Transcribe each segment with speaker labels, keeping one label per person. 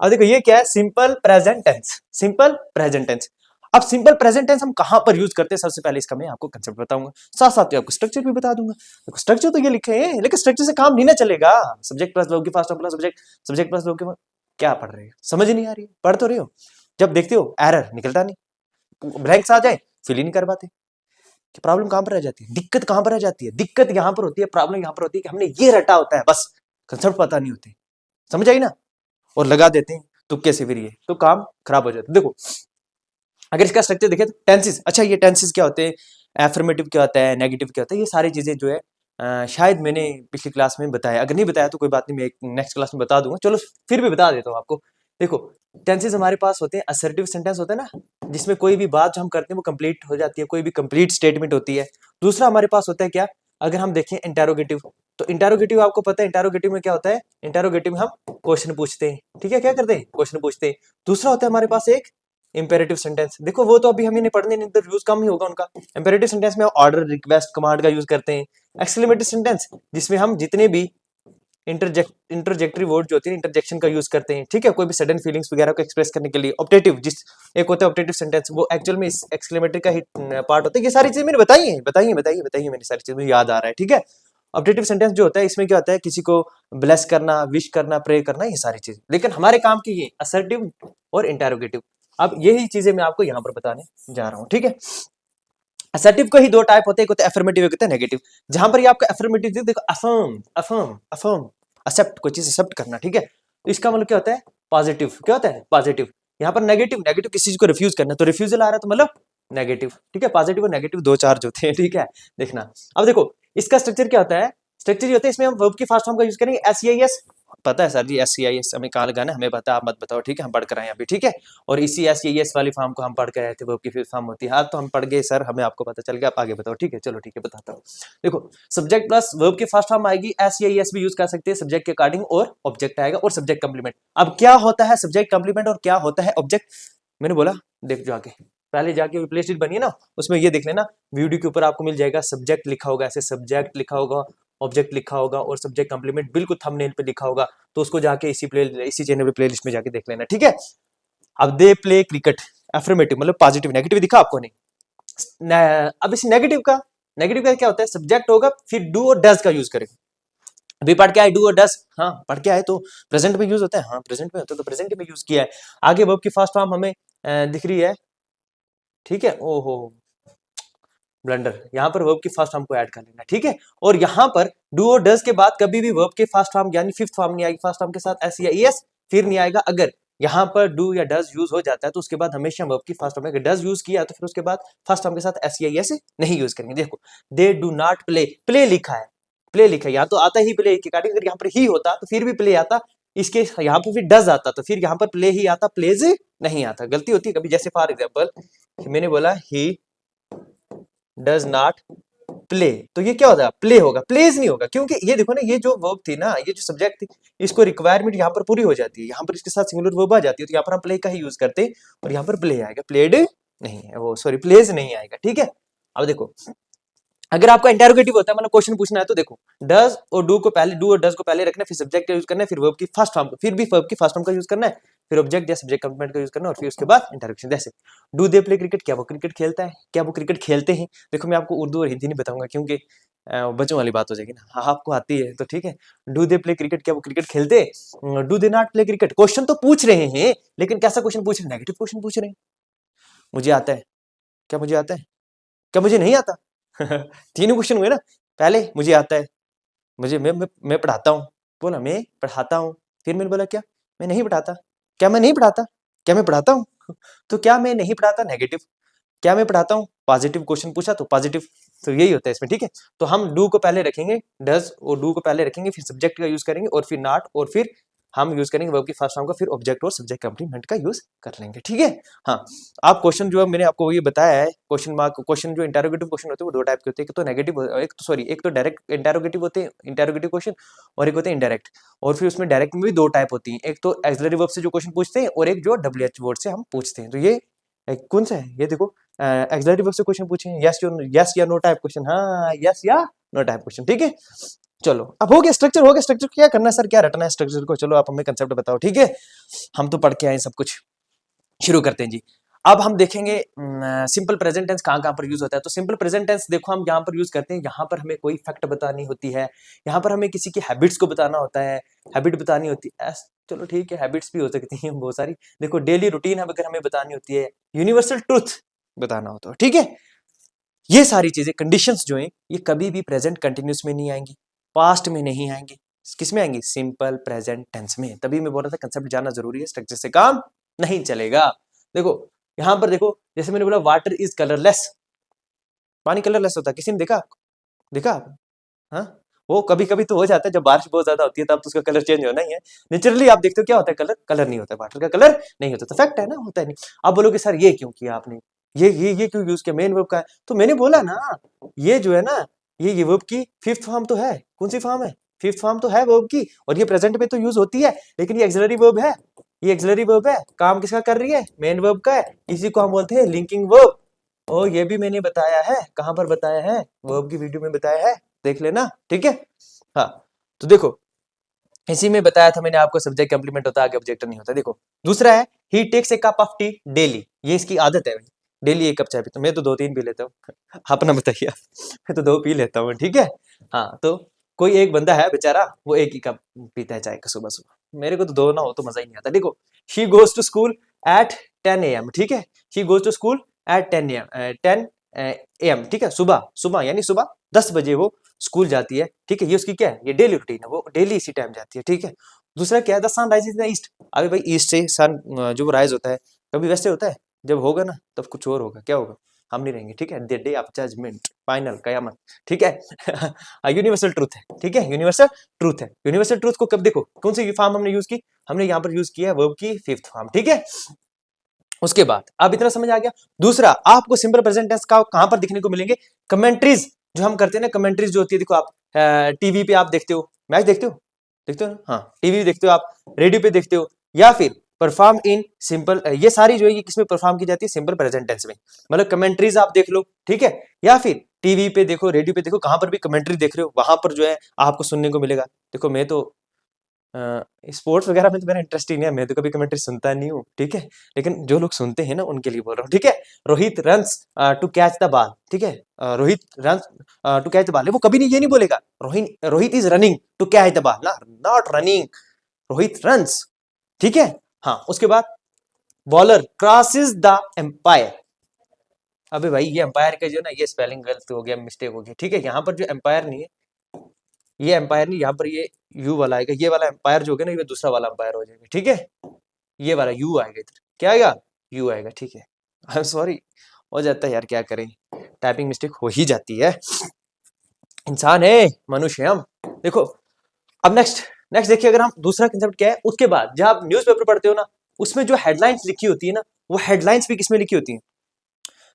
Speaker 1: अब देखो ये क्या है, simple present tense, simple present tense. अब सिंपल प्रेजेंट टेंस हम कहां पर यूज करते हैं, सबसे पहले इसका मैं आपको कंसेप्ट बताऊंगा, साथ साथ आपको स्ट्रक्चर भी बता दूंगा। देखो स्ट्रक्चर तो ये लिखे हैं, लेकिन स्ट्रक्चर से काम नहीं ना चलेगा। सब्जेक्ट प्लस वर्ब की first form plus subject, subject plus verb के क्या पढ़ रहे हो, समझ नहीं आ रही है, पढ़ तो रहे हो, जब देखते हो एरर निकलता नहीं, ब्लैंक्स आ जाए फिल ही नहीं कर पाते, कि प्रॉब्लम कहां पर रह जाती है, दिक्कत कहां पर रह जाती है, दिक्कत यहां पर होती है, प्रॉब्लम यहां पर होती है कि हमने ये रटा होता है, बस कंसेप्ट पता नहीं होते, समझ आई ना, और लगा देते हैं तुक्के से, फिर ये तो काम खराब हो जाता है। देखो अगर इसका स्ट्रक्चर देखें तो टेंसेस, अच्छा ये टेंसेस क्या होते हैं, एफर्मेटिव क्या होता है, नेगेटिव क्या होता है, ये सारी चीजें जो है शायद मैंने पिछली क्लास में बताया, अगर नहीं बताया तो कोई बात नहीं, मैं नेक्स्ट क्लास में बता दूंगा, चलो फिर भी बता देता हूँ आपको। देखो टेंसेस हमारे पास होते हैं, असर्टिव सेंटेंस होता है ना, जिसमें कोई भी बात जो हम करते हैं वो कंप्लीट हो जाती है, कोई भी कंप्लीट स्टेटमेंट होती है। दूसरा हमारे पास होता है क्या, अगर हम देखें इंटेरोगेटिव, तो इंटेरोगेटिव आपको पता है इंटेरोगेटिव में क्या होता है, इंटेरोगेटिव में हम क्वेश्चन पूछते हैं, ठीक है, क्या करते हैं, क्वेश्चन पूछते हैं। दूसरा होता है हमारे पास एक इंपेरेटिव सेंटेंस, देखो वो तो अभी हम इन्हें पढ़ने नहीं, तो यूज कम ही होगा उनका। इंपेरेटिव सेंटेंस में ऑर्डर, रिक्वेस्ट, कमांड का यूज करते हैं। एक्सक्लेमेटरी सेंटेंस जिसमें हम जितने भी इंटरजेक्टरी वर्ड जो होती है, इंटरजेक्शन का यूज करते हैं, ठीक है, कोई भी सडन फीलिंग्स वगैरह को एक्सप्रेस करने के लिए। ऑप्टेटिव, जिस एक होता है ऑप्टेटिव सेंटेंस, वो एक्चुअल में इस एक्सक्लेमेटरी का ही पार्ट होता है। ये सारी चीजें मैंने बताई है मैंने सारी चीजें, मुझे याद आ रहा है, ठीक है। ऑप्टेटिव सेंटेंस जो होता है इसमें क्या होता है, किसी को ब्लेस करना, विश करना, प्रे करना, ये सारी चीजें, लेकिन हमारे काम की ये असर्टिव और इंटेरोगेटिव। अब यही चीजें मैं आपको यहाँ पर बताने जा रहा हूँ, ठीक है। असर्टिव का ही दो टाइप होते हैं, एक होता है अफर्मेटिव, एक होता है नेगेटिव। जहां पर ये आपका अफर्मेटिव, देखो अफर्म अफर्म अफर्म, एक्सेप्ट, कोई चीज एक्सेप्ट करना, ठीक है, तो इसका मतलब क्या होता है, पॉजिटिव, क्या होता है, पॉजिटिव। यहाँ पर नेगेटिव, नेगेटिव किसी चीज को रिफ्यूज करना, तो रिफ्यूजल आ रहा है तो मतलब नेगेटिव, ठीक है। पॉजिटिव और नेगेटिव दो चार्ज होते हैं, ठीक है, देखना। अब देखो इसका स्ट्रक्चर क्या होता है, स्ट्रक्चर ये होता है, इसमें हम वर्ब की फर्स्ट फॉर्म का यूज करेंगे SEIS, पता है सर जी SEIS हमें कहाँ लगाना है, हमें पता, आप मत बताओ, ठीक है, हम पढ़ कर आए अभी, ठीक है। और इसी SEIS वाली फॉर्म को हम पढ़ कर आए थे, वर्ब की फिफ्थ फॉर्म होती है, हाँ तो हम पढ़ गए सर, हमें आपको पता चल गया, आप आगे बताओ, ठीक है, चलो ठीक है बताता हूँ। देखो सब्जेक्ट प्लस वर्ब की फर्स्ट फॉर्म आएगी, SEIS भी यूज कर सकते हैं सब्जेक्ट के अकॉर्डिंग, और ऑब्जेक्ट आएगा और सब्जेक्ट कंप्लीमेंट। अब क्या होता है सब्जेक्ट कंप्लीमेंट और क्या होता है ऑब्जेक्ट, मैंने बोला देख जाके, पहले जाके प्ले लिस्ट बनी है ना, उसमें ये देख लेना, वीडियो के ऊपर आपको मिल जाएगा, सब्जेक्ट लिखा होगा, ऐसे सब्जेक्ट लिखा होगा, ऑब्जेक्ट लिखा होगा और सब्जेक्ट कंप्लीमेंट बिल्कुल थंबनेल पे लिखा होगा, तो उसको जाके इसी चैनल पे प्लेलिस्ट में जाके देख लेना, ठीक है। अब दे प्ले क्रिकेट, एफर्मेटिव मतलब पॉजिटिव, नेगेटिव दिखा आपको नहीं। अब इस नेगेटिव का क्या होता है, सब्जेक्ट होगा फिर डू और डज का यूज करेगा। अभी पढ़ के आए डू और डज, हाँ पढ़ के आए तो प्रेजेंट में यूज होता है, हाँ प्रेजेंट में होता है तो प्रेजेंट में यूज किया है। आगे वर्ब की फर्स्ट फॉर्म हमें दिख रही है, ठीक है, ओहो ब्लंडर, यहाँ पर वर्ब की फर्स्ट फॉर्म को ऐड कर लेना, ठीक है। और यहाँ पर डू और डज के बाद कभी भी वर्ब के फर्स्ट फॉर्म यानी फिफ्थ फॉर्म नहीं आएगी, फर्स्ट फॉर्म के साथ एस या एस फिर नहीं आएगा। अगर यहाँ पर डू या डज यूज हो जाता है तो उसके बाद हमेशा वर्ब की फर्स्ट फॉर्म, अगर डज यूज किया तो फिर उसके बाद फर्स्ट फॉर्म के साथ एस या एस नहीं यूज करेंगे। देखो they do not play, play लिखा है, प्ले लिखा है, यहाँ तो आता ही प्ले के अगर यहाँ पर ही होता तो फिर भी प्ले आता, इसके यहाँ पर फिर डज आता तो फिर यहाँ पर प्ले ही आता, प्लेज नहीं आता, गलती होती है कभी। जैसे फॉर एग्जाम्पल मैंने बोला ही डज नॉट प्ले, तो ये क्या होगा, प्ले होगा, प्लेज नहीं होगा, क्योंकि ये देखो ना, ये जो वर्ब थी ना, ये जो सब्जेक्ट थी, इसको रिक्वायरमेंट यहाँ पर पूरी हो जाती है, यहाँ पर इसके साथ सिंगुलर वर्ब आ जाती है, तो यहाँ पर हम प्ले का ही यूज करते हैं और यहाँ पर प्ले आएगा, प्लेड नहीं है वो, सॉरी प्लेज नहीं आएगा, ठीक है। अब देखो अगर आपका इंटेरोगेटिव होता है, मतलब क्वेश्चन पूछना है, तो देखो डज और डू को पहले, डू और डज को पहले रखना है, फिर सब्जेक्ट का यूज करना है, फिर वर्ब की फर्स्ट फॉर्म, फिर भी वर्ब की फर्स्ट फॉर्म का यूज करना है, फिर ऑब्जेक्ट या सब्जेक्ट कंप्लीमेंट का यूज करना है, और फिर उसके बाद इंटरेक्शन। जैसे डू दे प्ले क्रिकेट, क्या वो क्रिकेट खेलता है, क्या वो क्रिकेट खेलते हैं। देखो मैं आपको उर्दू और हिंदी नहीं बताऊंगा क्योंकि बच्चों वाली बात हो जाएगी ना, हाँ आपको आती है तो ठीक है। डू दे प्ले क्रिकेट, क्या वो क्रिकेट खेलते, do they not play cricket. Question तो पूछ रहे हैं लेकिन कैसा क्वेश्चन पूछ रहे हैं, नेगेटिव क्वेश्चन पूछ रहे हैं। मुझे आता है, क्या मुझे आता है, क्या मुझे नहीं आता तीनों क्वेश्चन हुए ना, पहले मुझे आता है, मुझे मैं पढ़ाता हूँ, बोला मैं पढ़ाता हूँ, फिर मैंने बोला क्या मैं नहीं पढ़ाता, क्या मैं नहीं पढ़ाता, क्या मैं पढ़ाता हूँ तो क्या मैं नहीं पढ़ाता, नेगेटिव, क्या मैं पढ़ाता हूँ, पॉजिटिव क्वेश्चन पूछा तो पॉजिटिव। तो यही होता है इसमें, ठीक है। तो हम डू को पहले रखेंगे, डज और डू को पहले रखेंगे, फिर सब्जेक्ट का यूज करेंगे और फिर नॉट, और फिर हम यूज करेंगे वर्ब की फर्स्ट फॉर्म का, फिर ऑब्जेक्ट और सब्जेक्ट कंप्लीमेंट का यूज कर लेंगे, ठीक है। हाँ आप क्वेश्चन जो मैंने आपको ये बताया है, क्वेश्चन मार्क क्वेश्चन जो इंटेरोगेटिव क्वेश्चन होते हैं वो दो टाइप के होते हैं, एक तो नेगेटिव, एक तो सॉरी एक तो डायरेक्ट इंटेरोगेटिव होते हैं, इंटेरोगेटिव क्वेश्चन, और एक होते हैं इंडायरेक्ट। और फिर उसमें डायरेक्ट में भी दो टाइप होती है, एक तो एक्सिलरी वर्ब से जो क्वेश्चन पूछते हैं और एक जो WH वर्ड से हम पूछते हैं। तो ये कौन सा है, ये देखो एक्सिलरी वर्ब से क्वेश्चन पूछे, यस या नो टाइप क्वेश्चन, हाँ यस या नो टाइप क्वेश्चन, ठीक है। चलो अब हो गया स्ट्रक्चर, हो गया स्ट्रक्चर। क्या करना है सर, क्या रटना है स्ट्रक्चर को? चलो आप हमें कंसेप्ट बताओ, ठीक है, हम तो पढ़ के आए सब कुछ। शुरू करते हैं जी। अब हम देखेंगे सिंपल प्रेजेंट टेंस कहाँ कहाँ पर यूज होता है। तो सिंपल प्रेजेंट टेंस देखो हम यहाँ पर यूज करते हैं, यहाँ पर हमें कोई फैक्ट बतानी होती है, यहाँ पर हमें किसी की हैबिट्स को बताना होता है, हैबिट बतानी होती है। चलो ठीक है, हैबिट्स भी हो सकती हैं बहुत सारी। देखो डेली रूटीन अगर हमें बतानी होती है, यूनिवर्सल ट्रूथ बताना होता है, ठीक है। ये सारी चीजें कंडीशंस जो हैं ये कभी भी प्रेजेंट कंटिन्यूस में नहीं आएंगी, पास्ट में नहीं आएंगी, किस में आएंगी? सिंपल प्रेजेंट टेंस में। तभी मैं बोल रहा था कंसेप्ट जानना जरूरी है, स्ट्रक्चर से काम नहीं चलेगा। देखो यहां पर देखो, जैसे मैंने बोला वाटर इज कलरलेस, पानी कलरलेस होता है, किसी ने देखा? देखा आप? हाँ, वो कभी कभी तो हो जाता है जब बारिश बहुत ज्यादा होती है, तब तो उसका कलर चेंज होना ही है। नेचुरली आप देखते हो क्या होता है, कलर कलर नहीं होता है, वाटर का कलर नहीं होता, तो फैक्ट है ना, होता है नहीं। आप बोलोगे सर ये क्यों किया आपने, ये क्यों यूज किया, मेन वर्ब का है। तो मैंने बोला ना, ये जो है ना, ये वर्ब की फिफ्थ फॉर्म तो है। कौन सी फॉर्म है? फिफ्थ फॉर्म तो है वर्ब की, और ये प्रेजेंट में तो यूज होती है, लेकिन ये एक्सिलरी वर्ब है। ये एक्सिलरी वर्ब है, काम किसका कर रही है? मेन वर्ब का है। इसी को हम बोलते हैं लिंकिंग वर्ब। ओ ये भी मैंने बताया है, कहां पर बताया है? वर्ब की वीडियो में बताया है, देख लेना, ठीक है। हाँ, तो देखो इसी में बताया था मैंने आपको, सब्जेक्ट कंप्लीमेंट होता है, आगे ऑब्जेक्ट नहीं होता। देखो दूसरा है, he takes a cup of tea daily, ये इसकी आदत है, डेली एक कप चाय पीता हूं। मैं तो 2-3 पी लेता हूँ, अपना बताइए। मैं तो 2 पी लेता हूँ, ठीक है। हाँ, तो कोई एक बंदा है बेचारा, वो एक ही कप पीता है चाय का सुबह सुबह। मेरे को तो 2 ना हो तो मजा ही नहीं आता। देखो she goes to school at 10 AM, ठीक है। She goes to school at 10 AM, ठीक है, सुबह सुबह यानी सुबह 10 बजे वो स्कूल जाती है, ठीक है। ये उसकी क्या है, ये डेली रूटीन है, वो डेली इसी टाइम जाती है, ठीक है। दूसरा क्या है, the sun rises in the east. अबे भाई ईस्ट से सन जो राइज होता है, कभी वैसे होता है, जब होगा ना तब कुछ और होगा। क्या होगा? हम नहीं रहेंगे, ठीक है। The day of judgment, final कयामत, ठीक है। यूनिवर्सल ट्रूथ है, ठीक है, यूनिवर्सल ट्रूथ है। यूनिवर्सल ट्रूथ को कब देखो, कौन सी फॉर्म हमने यूज की? हमने यहाँ पर यूज किया वर्ब की फिफ्थ फॉर्म, ठीक है। उसके बाद अब इतना समझ आ गया। दूसरा आपको सिंपल प्रेजेंट टेंस का कहां पर दिखने को मिलेंगे? कमेंट्रीज जो हम करते हैं ना, कमेंट्रीज जो होती है, देखो आप टीवी पे आप देखते हो, मैच देखते हो, देखते हो ना, हाँ टीवी देखते हो आप, रेडियो पे देखते हो, या फिर परफॉर्म इन सिंपल, ये सारी जो है ये किसमें परफॉर्म की जाती है? सिंपल प्रेजेंट टेंस में। मतलब कमेंट्रीज आप देख लो, ठीक है, या फिर टीवी पे देखो, रेडियो पे देखो, कहां पर भी कमेंट्री देख रहे हो, वहां पर जो है आपको सुनने को मिलेगा। देखो मैं तो स्पोर्ट्स वगैरह में तो मेरा इंटरेस्ट ही नहीं है, मैं तो कभी कमेंट्री सुनता नहीं हूँ, ठीक है। लेकिन जो लोग सुनते हैं ना उनके लिए बोल रहा हूँ, ठीक है। Rohit runs to catch the ball, ठीक है। Rohit runs to catch the ball, वो कभी नहीं ये नहीं बोलेगा Rohit is running to catch the ball, ना, नॉट रनिंग, रोहित रन्स, ठीक है। हाँ, उसके बाद बॉलर क्रॉसेस द एम्पायर। अबे भाई ये एम्पायर का जो ना, ये स्पेलिंग गलत हो गया, मिस्टेक हो गया, ठीक है। यहाँ पर जो एम्पायर नहीं है, ये एम्पायर नहीं, यहाँ पर ये यू वाला आएगा, ये वाला एम्पायर जो होगा ना, ये दूसरा वाला एम्पायर हो जाएगा, ठीक है। ये वाला यू आएगा इधर, क्या आएगा? यू आएगा, ठीक है। आई एम सॉरी, हो जाता है यार, क्या करें, टाइपिंग मिस्टेक हो ही जाती है, इंसान है, मनुष्य हम। देखो अब नेक्स्ट नेक्स्ट देखिए, अगर हम दूसरा कंसेप्ट क्या है, उसके बाद जब आप न्यूज़पेपर पढ़ते हो ना, उसमें जो हेडलाइंस लिखी होती है ना, वो हेडलाइंस भी किसमें लिखी होती है?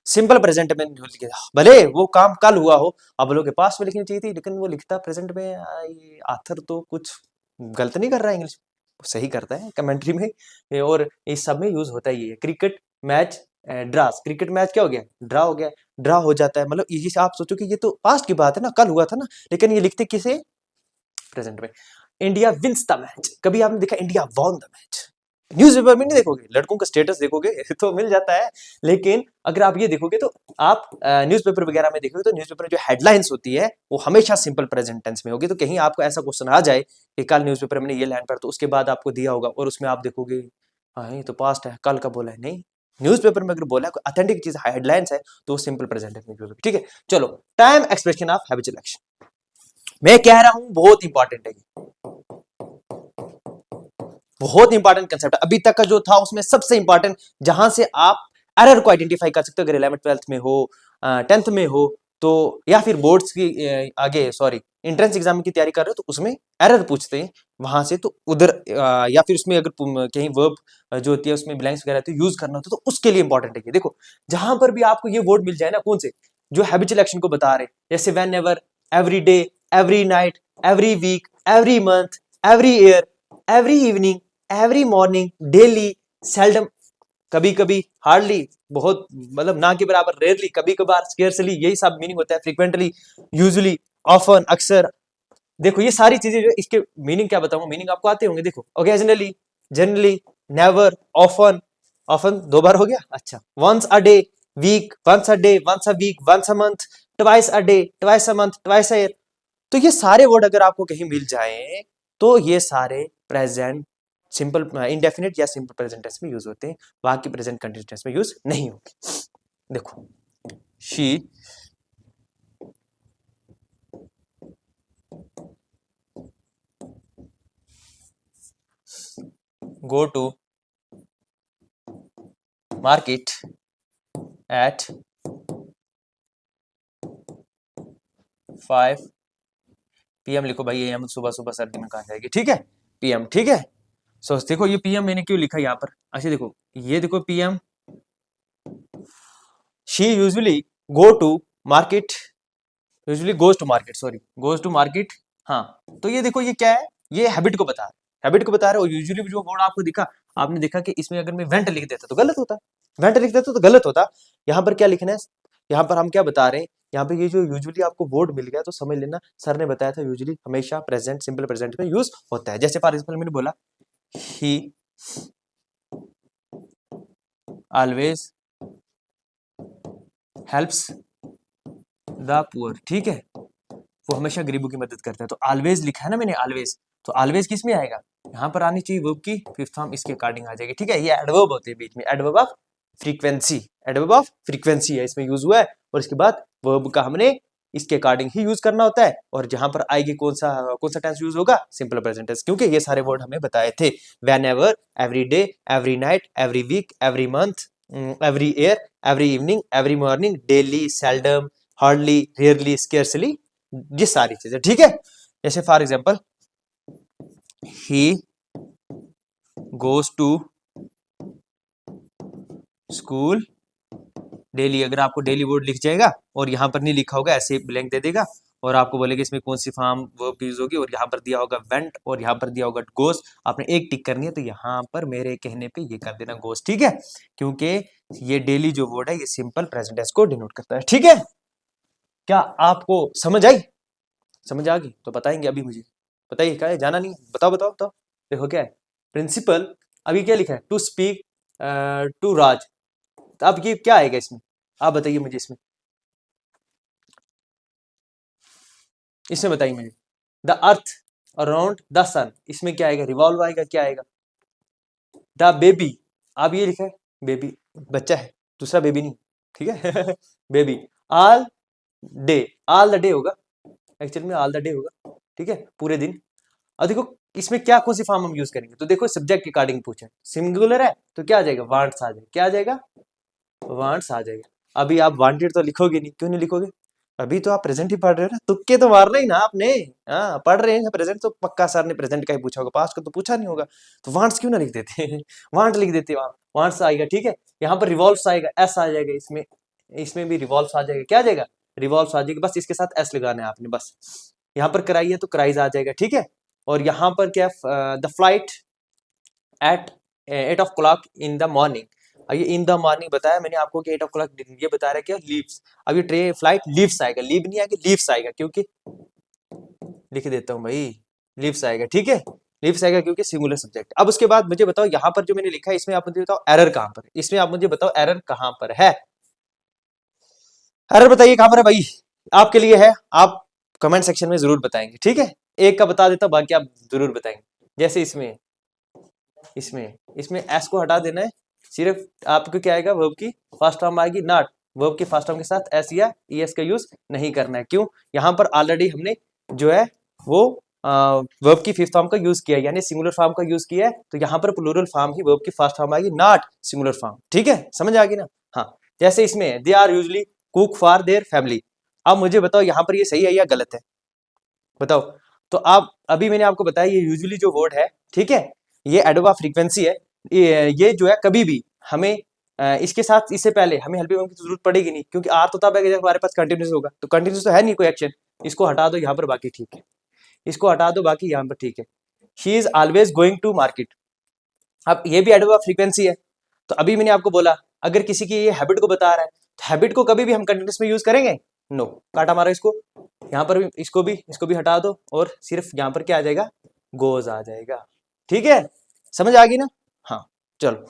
Speaker 1: सिंपल प्रेजेंट में लिखी, भले वो काम कल हुआ हो, अब लोग के पास में लिखनी चाहिए थी, लेकिन वो लिखता प्रेजेंट में। ये आथर तो कुछ गलत नहीं कर रहा है, इंग्लिश सही करता है कमेंट्री में, और इस सब में यूज होता ही है। Cricket match draws, cricket match क्या हो गया? ड्रा हो गया, ड्रा हो जाता है, मतलब ये आप सोचो कि ये तो पास्ट की बात है ना, कल हुआ था ना, लेकिन ये लिखते किसे? प्रेजेंट में। इंडिया विंस द मैच, कभी आपने देखा India won the match? Newspaper में नहीं देखोगे, लड़कों का स्टेटस देखोगे तो मिल जाता है, लेकिन अगर आप ये देखोगे तो आप न्यूज़पेपर वगैरह में देखोगे तो न्यूज़पेपर में जो हेडलाइंस होती है वो हमेशा सिंपल प्रेजेंट टेंस में होगी। तो कहीं आपको ऐसा क्वेश्चन आ जाए कि कल न्यूज़पेपर में ये लाइन पढ़ा, तो उसके बाद आपको दिया होगा और उसमें आप देखोगे हाँ ये तो पास्ट है, कल का बोला है, नहीं, न्यूज़पेपर में अगर बोला है कोई ऑथेंटिक चीज, हेडलाइंस है, तो सिंपल प्रेजेंट टेंस में यूज होगी, ठीक है। चलो, time expression of habitual action, मैं कह रहा हूं बहुत इंपॉर्टेंट है, बहुत इंपॉर्टेंट कंसेप्ट है, अभी तक का जो था उसमें सबसे इंपॉर्टेंट, जहां से आप एरर को आइडेंटिफाई कर सकते हो, अगर 11th 12th में हो, 10th में हो, तो या फिर बोर्ड्स की आगे सॉरी एंट्रेंस एग्जाम की तैयारी कर रहे हो तो उसमें एरर पूछते हैं वहां से, तो उधर या फिर उसमें अगर कहीं वर्ब जो होती है उसमें ब्लैंक्स वगैरह तो यूज करना होता है, तो उसके लिए इंपॉर्टेंट है ये। देखो जहां पर भी आपको ये वर्ड मिल जाए ना, कौन से जो हैबिचुअल एक्शन को बता रहे, जैसे whenever, every day, every night, every week, every month, every year, every evening, every morning, daily, seldom, कभी कभी, हार्डली, बहुत मतलब ना के बराबर, रेयरली, कभी कभार, स्केर्सली, यही सब मीनिंग होता है। फ्रीक्वेंटली, यूजुअली, ऑफन, अक्सर, देखो ये सारी चीजें जो इसके मीनिंग क्या बताऊंगा, मीनिंग आपको आते होंगे। देखो occasionally, generally, never, often, often 2 बार हो गया, अच्छा, once a day, week, once a day, once a week, once a month, twice a day, twice a month, twice a year. तो ये सारे वर्ड अगर आपको कहीं मिल जाए तो ये सारे प्रेजेंट सिंपल इंडेफिनिट या सिंपल प्रेजेंट टेंस में यूज होते हैं, बाकी प्रेजेंट कंटिन्यूस टेंस में यूज नहीं होंगे। देखो she go to market at 5 PM लिखो भाई, AM सुबह सुबह सर्दी में कहा जाएगी, ठीक है, PM, ठीक है। सो देखो ये PM मैंने क्यों लिखा यहाँ पर, अच्छा देखो ये देखो PM, she usually go to market, usually goes to market, sorry goes to market. हाँ, तो ये देखो ये क्या है, ये हैबिट को बता रहा है, हैबिट को बता रहा है। और यूजुअली जो वर्ड आपको दिखा, आपने देखा कि इसमें अगर मैं वेंट लिख देता तो गलत होता, वेंट लिख देता तो गलत होता। यहाँ पर क्या लिखना है, यहाँ पर हम क्या बता रहे हैं, यहाँ पे ये जो यूजुअली आपको वर्ड मिल गया तो समझ लेना सर ने बताया था यूजुअली हमेशा प्रेजेंट सिंपल प्रेजेंट में यूज होता है। जैसे फॉर एग्जाम्पल मैंने बोला ही ऑलवेज हेल्प्स द पुअर, ठीक है, वो हमेशा गरीबों की मदद करता है। तो ऑलवेज लिखा है ना मैंने, ऑलवेज, तो ऑलवेज किस में आएगा, यहाँ पर आनी चाहिए वर्ब की फिफ्थ फॉर्म, इसके अकॉर्डिंग आ जाएगी, ठीक है। ये एडवर्ब होते हैं बीच में, adverb of frequency, adverb of frequency है इसमें यूज हुआ है, और इसके बाद वर्ब का हमने इसके अकॉर्डिंग ही यूज करना होता है। और जहां पर आएगी कौन सा टेंस यूज होगा, सिंपल प्रेजेंट टेंस, क्योंकि ये सारे वर्ड हमें बताए थे, whenever, every day, every night, every week, every month, every year, every evening, every morning, daily, seldom, hardly, rarely, scarcely, ये सारी चीजें, ठीक है। जैसे for example he goes to school daily, अगर आपको डेली वर्ड लिख जाएगा और यहाँ पर नहीं लिखा होगा, ऐसे ब्लैंक दे देगा और आपको बोलेगा इसमें कौन सी फॉर्म वर्ब यूज होगी, और यहाँ पर दिया होगा वेंट और यहाँ पर दिया होगा गोस, आपने एक टिक करनी है, तो यहाँ पर मेरे कहने पे ये कर देना गोस, ठीक है, क्योंकि ये डेली जो वर्ड है ये सिंपल प्रेजेंट टेंस को डिनोट करता है, ठीक है। क्या आपको समझ आई, समझ आ गई तो बताएंगे अभी मुझे, बताइए क्या है, जाना नहीं, बताओ बताओ बताओ। देखो क्या है प्रिंसिपल, अभी क्या लिखा है, टू स्पीक टू राज, तो अब ये क्या आएगा इसमें, आप बताइए मुझे, इसमें इसमें बताइए मुझे, द अर्थ अराउंड द सन, इसमें क्या आएगा, रिवॉल्व आएगा, क्या आएगा, द बेबी, अब ये लिखा है बेबी, बच्चा है, दूसरा बेबी नहीं, ठीक है baby, all day, all the day होगा, एक्चुअल में ऑल द डे होगा, ठीक है, पूरे दिन। अब देखो इसमें क्या कौन सी फॉर्म हम यूज करेंगे, तो देखो सब्जेक्ट के अकॉर्डिंग पूछा, सिंगुलर है तो क्या आ जाएगा, वांट्स आ जाएगा, क्या आ जाएगा, वांट्स आ जाएगा। अभी आप वांटेड तो लिखोगे नहीं, क्यों नहीं लिखोगे, अभी तो आप प्रेजेंट ही पढ़ रहे हो ना, तुक्के तो मार रहे ही ना आपने, हाँ पढ़ रहे हैं प्रेजेंट, तो पक्का सर ने प्रेजेंट का ही पूछा होगा, पास्ट का तो पूछा नहीं होगा, तो वांट्स क्यों ना लिख देते वांट लिख देते, वहां वांट्स आएगा, ठीक है। यहाँ पर रिवॉल्व्स आएगा, एस आ जाएगा इसमें, इसमें भी रिवॉल्व्स आ जाएगा, क्या आ जाएगा, रिवॉल्व्स आ जाएगा, बस इसके साथ एस लगाना है आपने, बस यहाँ पर कराई है तो क्राइज आ जाएगा, ठीक है। और यहाँ पर क्या, the flight eight 8 o'clock in the morning, अब ये इन द मॉर्निंग बताया मैंने आपको कि 8 o'clock, ये बता रहा है क्या, लीव्स, अब ये ट्रेन फ्लाइट लीव्स आएगा, लीव नहीं आएगा, लीव्स आएगा, क्योंकि लिख देता हूँ भाई, लीव्स आएगा, ठीक है, लीव्स आएगा क्योंकि सिंगुलर सब्जेक्ट। अब उसके बाद मुझे बताओ यहाँ पर जो मैंने लिखा है इसमें आप मुझे बताओ एरर कहाँ पर है, इसमें आप मुझे बताओ एरर कहाँ पर है, एरर बताइए कहाँ पर है भाई, आपके लिए है, आप कमेंट सेक्शन में जरूर बताएंगे, ठीक है। एक का बता देता हूँ, बाकी आप जरूर बताएंगे। जैसे इसमें इसमें इसमें एस को हटा देना है, सिर्फ आपको क्या आएगा, वर्ब की फर्स्ट फॉर्म आएगी नॉट, वर्ब की फर्स्ट फॉर्म के साथ एस या ईएस का यूज नहीं करना है, क्यों, यहाँ पर ऑलरेडी हमने जो है वो वर्ब की फिफ्थ फॉर्म का यूज किया है, यानी सिंगुलर फॉर्म का यूज किया है, तो यहाँ पर प्लूरल फॉर्म ही वर्ब की फर्स्ट फॉर्म आएगी, नॉट सिंगुलर फॉर्म, ठीक है, समझ आ गई ना। हाँ, जैसे इसमें they are usually cook for their family, अब मुझे बताओ यहाँ पर ये सही है या गलत है, बताओ। तो आप अभी मैंने आपको बताया ये यूजुअली जो वर्ड है, ठीक है, ये एडवर्ब ऑफ फ्रीक्वेंसी है, ये जो है कभी भी हमें इसके साथ इससे पहले हमें हेल्पिंग वर्ब की जरूरत पड़ेगी नहीं, क्योंकि आर तो तब है जब हमारे पास कंटिन्यूस होगा, तो कंटिन्यूस तो है नहीं कोई एक्शन, इसको हटा दो यहाँ पर, बाकी ठीक है, इसको हटा दो बाकी यहाँ पर ठीक है। She is always going to market, अब ये भी एडवर्ब ऑफ फ्रीक्वेंसी है, तो अभी मैंने आपको बोला अगर किसी की ये हैबिट को बता रहा है, तो हैबिट को कभी भी हम कंटिन्यूस में यूज करेंगे नो, काटा मारो इसको, यहाँ पर भी इसको भी हटा दो और सिर्फ यहाँ पर क्या आ जाएगा, गोज आ जाएगा। ठीक है, समझ आ गई ना? हाँ, चलो